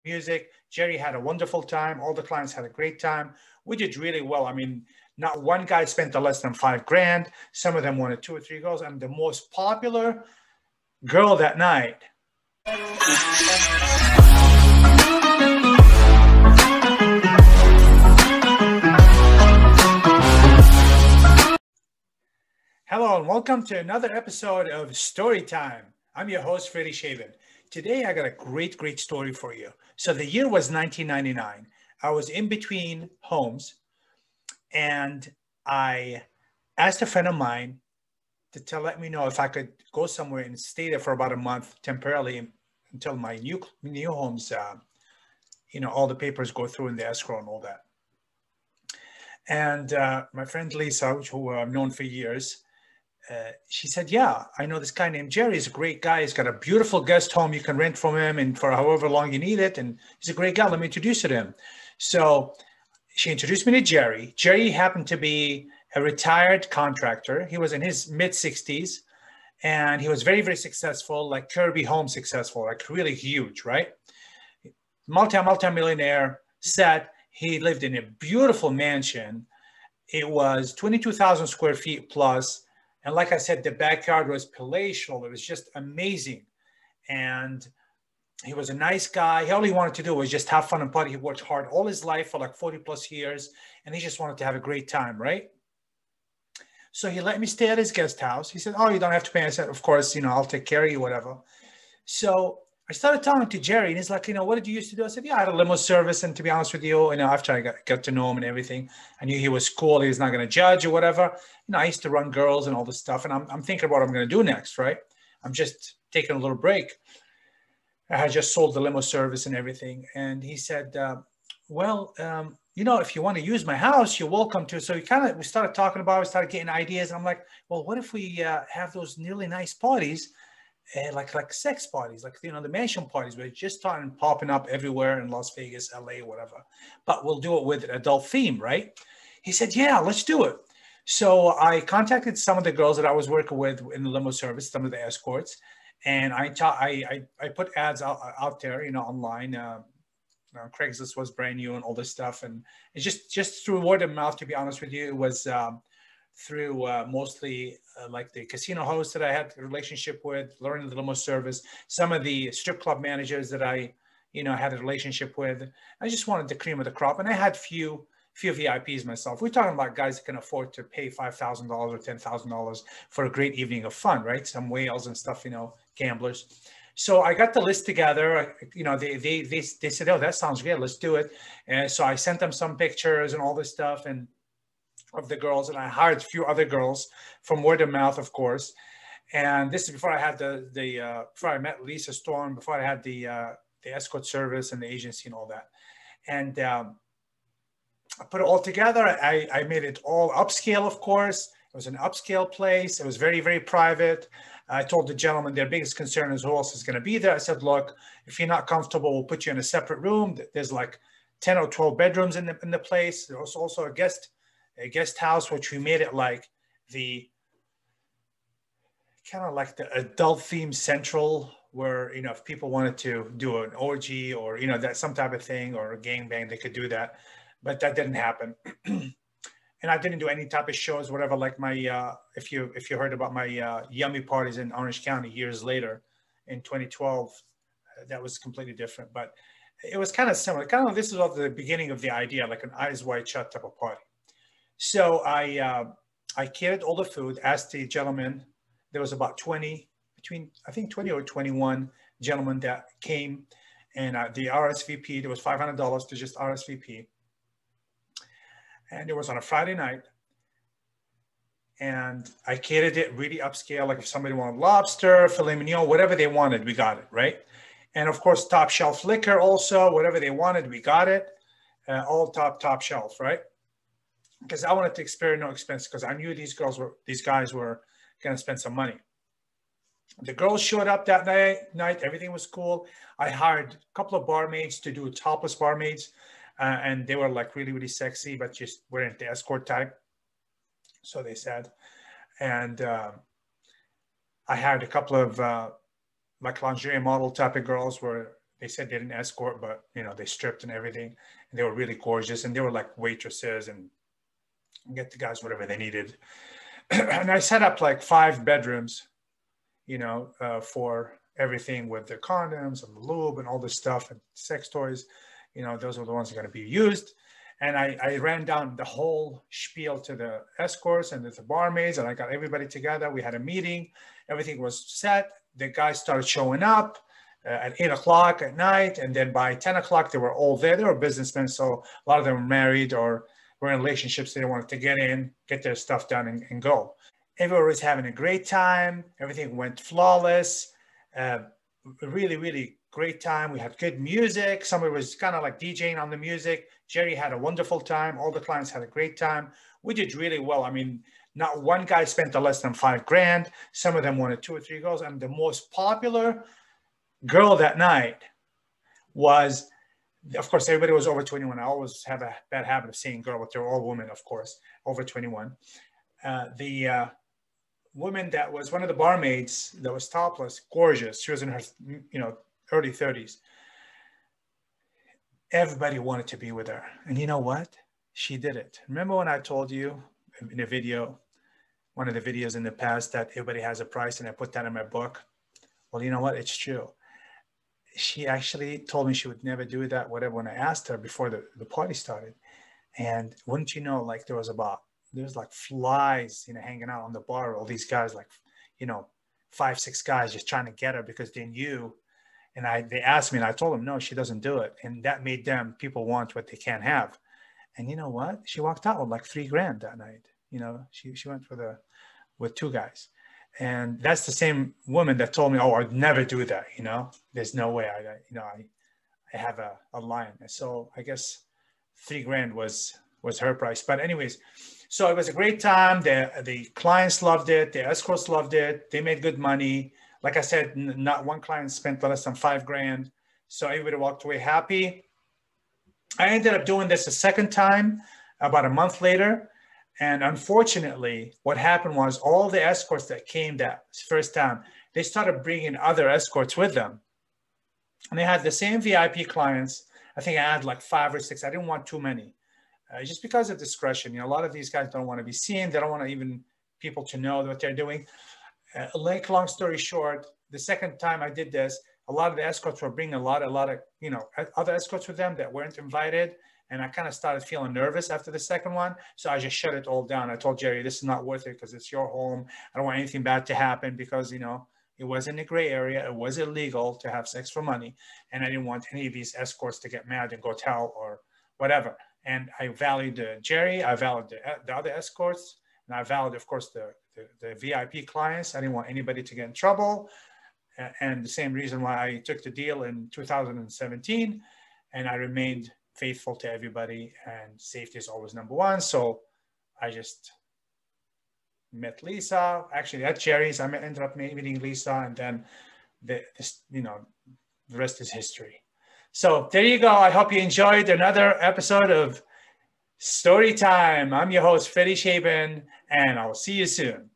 music. Jerry had a wonderful time. All the clients had a great time. We did really well. I mean, not one guy spent less than $5,000. Some of them wanted 2 or 3 girls. And the most popular girl that night. Hello and welcome to another episode of Story Time. I'm your host, Freddie Shaven. Today I got a great story for you. So the year was 1999. I was in between homes and I asked a friend of mine to let me know if I could go somewhere and stay there for about a month temporarily until my new homes, all the papers go through in the escrow and all that. And my friend Lisa, who I've known for years, she said, yeah, I know this guy named Jerry. He's a great guy. He's got a beautiful guest home. You can rent from him and for however long you need it. And he's a great guy. Let me introduce you to him. So she introduced me to Jerry. Jerry happened to be a retired contractor. He was in his mid-60s and he was very successful, like Kirby Home successful, like really huge, right? Multi-millionaire set. He lived in a beautiful mansion. It was 22,000 square feet plus. And like I said, the backyard was palatial. It was just amazing. And he was a nice guy. All he wanted to do was just have fun and party. He worked hard all his life for like 40 plus years. And he just wanted to have a great time, right? So he let me stay at his guest house. He said, oh, you don't have to pay. I said, of course, I'll take care of you, whatever. So I started talking to Jerry and he's like, what did you used to do? I said, yeah, I had a limo service. And to be honest with you, after I got to know him and everything, I knew he was cool. He was not going to judge or whatever. I used to run girls and all this stuff. And I'm thinking about what I'm going to do next, right? I'm just taking a little break. I had just sold the limo service and everything. And he said, if you want to use my house, you're welcome to. So we started talking about it, we started getting ideas. And I'm like, well, what if we have those really nice parties? Like sex parties, like, the mansion parties, where it's just starting popping up everywhere in Las Vegas, LA, whatever. But we'll do it with an adult theme, right? He said, yeah, let's do it. So I contacted some of the girls that I was working with in the limo service, some of the escorts. And I put ads out there, online. Craigslist was brand new and all this stuff. And it's just through word of mouth, to be honest with you. It was through mostly like the casino hosts that I had a relationship with, learning the limo service, some of the strip club managers that I, had a relationship with. I just wanted the cream of the crop. And I had few VIPs myself. We're talking about guys that can afford to pay $5,000 or $10,000 for a great evening of fun, right? Some whales and stuff, gamblers. So I got the list together. They said, oh, that sounds good. Let's do it. And so I sent them some pictures and all this stuff and of the girls, and I hired a few other girls from word of mouth, of course. And this is before I had before I met Lisa Storm, before I had the escort service and the agency and all that. And I put it all together. I made it all upscale, of course. It was an upscale place. It was very private. I told the gentleman their biggest concern is who else is going to be there. I said, look, if you're not comfortable, we'll put you in a separate room. There's like 10 or 12 bedrooms in the place. There's also a guest house, which we made it like the kind of like the adult theme central, where if people wanted to do an orgy or that some type of thing or a gangbang, they could do that. But that didn't happen. And I didn't do any type of shows, whatever, like my if you heard about my yummy parties in Orange County years later in 2012, that was completely different. But it was kind of similar. This is all the beginning of the idea, like an eyes wide shut type of party. So I catered all the food, asked the gentleman. There was about 20 or 21 gentlemen that came, and the RSVP, there was $500 to just RSVP. And it was on a Friday night. And I catered it really upscale. Like if somebody wanted lobster, filet mignon, whatever they wanted, we got it, right? And of course, top shelf liquor also, whatever they wanted, we got it. All top shelf, right? Because I wanted to spare no expense, because I knew these guys were going to spend some money. The girls showed up that night. Everything was cool. I hired a couple of barmaids to do topless barmaids. And they were like really sexy, but just weren't the escort type. So they said. And I hired a couple of like lingerie model type of girls where They said they didn't escort, but they stripped and everything. And they were really gorgeous, and they were like waitresses and get the guys whatever they needed. And I set up like 5 bedrooms, for everything with the condoms and the lube and all this stuff and sex toys. Those are the ones that are going to be used. And I ran down the whole spiel to the escorts and the barmaids, and I got everybody together. We had a meeting. Everything was set. The guys started showing up at 8 o'clock at night. And then by 10 o'clock, they were all there. They were businessmen. So a lot of them were married or were in relationships. They wanted to get in, get their stuff done and go. Everyone was having a great time. Everything went flawless. Really, really great time. We had good music. Somebody was kind of like DJing on the music. Jerry had a wonderful time. All the clients had a great time. We did really well. I mean, not one guy spent less than $5,000. Some of them wanted 2 or 3 girls. And the most popular girl that night was, of course, everybody was over 21. I always have a bad habit of saying girl, but they're all women, of course, over 21. The woman that was one of the barmaids that was topless, gorgeous. She was in her, early 30s. Everybody wanted to be with her. And you know what? She did it. Remember when I told you in a video, one of the videos in the past, that everybody has a price, and I put that in my book? Well, you know what? It's true. She actually told me she would never do that, whatever, when I asked her before the party started. And wouldn't you know, like there was like flies, hanging out on the bar. All these guys, like, 5, 6 guys just trying to get her because they knew. And they asked me, and I told them, no, she doesn't do it. And that made people want what they can't have. And you know what? She walked out with like $3,000 that night. She went with 2 guys. And that's the same woman that told me, oh, I'd never do that. There's no way I have a line. So I guess $3,000 was her price. But anyways, so it was a great time. The clients loved it. The escorts loved it. They made good money. Like I said, not one client spent less than $5,000. So everybody walked away happy. I ended up doing this a second time about a month later. And unfortunately, what happened was all the escorts that came that first time, they started bringing other escorts with them. And they had the same VIP clients. I think I had like 5 or 6. I didn't want too many. Just because of discretion. A lot of these guys don't want to be seen. They don't want even people to know what they're doing. Long story short, the second time I did this, a lot of the escorts were bringing a lot of other escorts with them that weren't invited. And I kind of started feeling nervous after the second one. So I just shut it all down. I told Jerry, this is not worth it because it's your home. I don't want anything bad to happen because, it was in a gray area. It was illegal to have sex for money. And I didn't want any of these escorts to get mad and go tell or whatever. And I valued Jerry. I valued the other escorts. And I valued, of course, the VIP clients. I didn't want anybody to get in trouble. And the same reason why I took the deal in 2017. And I remained faithful to everybody, and safety is always number one. So I just met Lisa. Actually, at Jerry's, I ended up meeting Lisa, and then the rest is history. So there you go. I hope you enjoyed another episode of Story Time. I'm your host, Freddie Shaban, and I'll see you soon.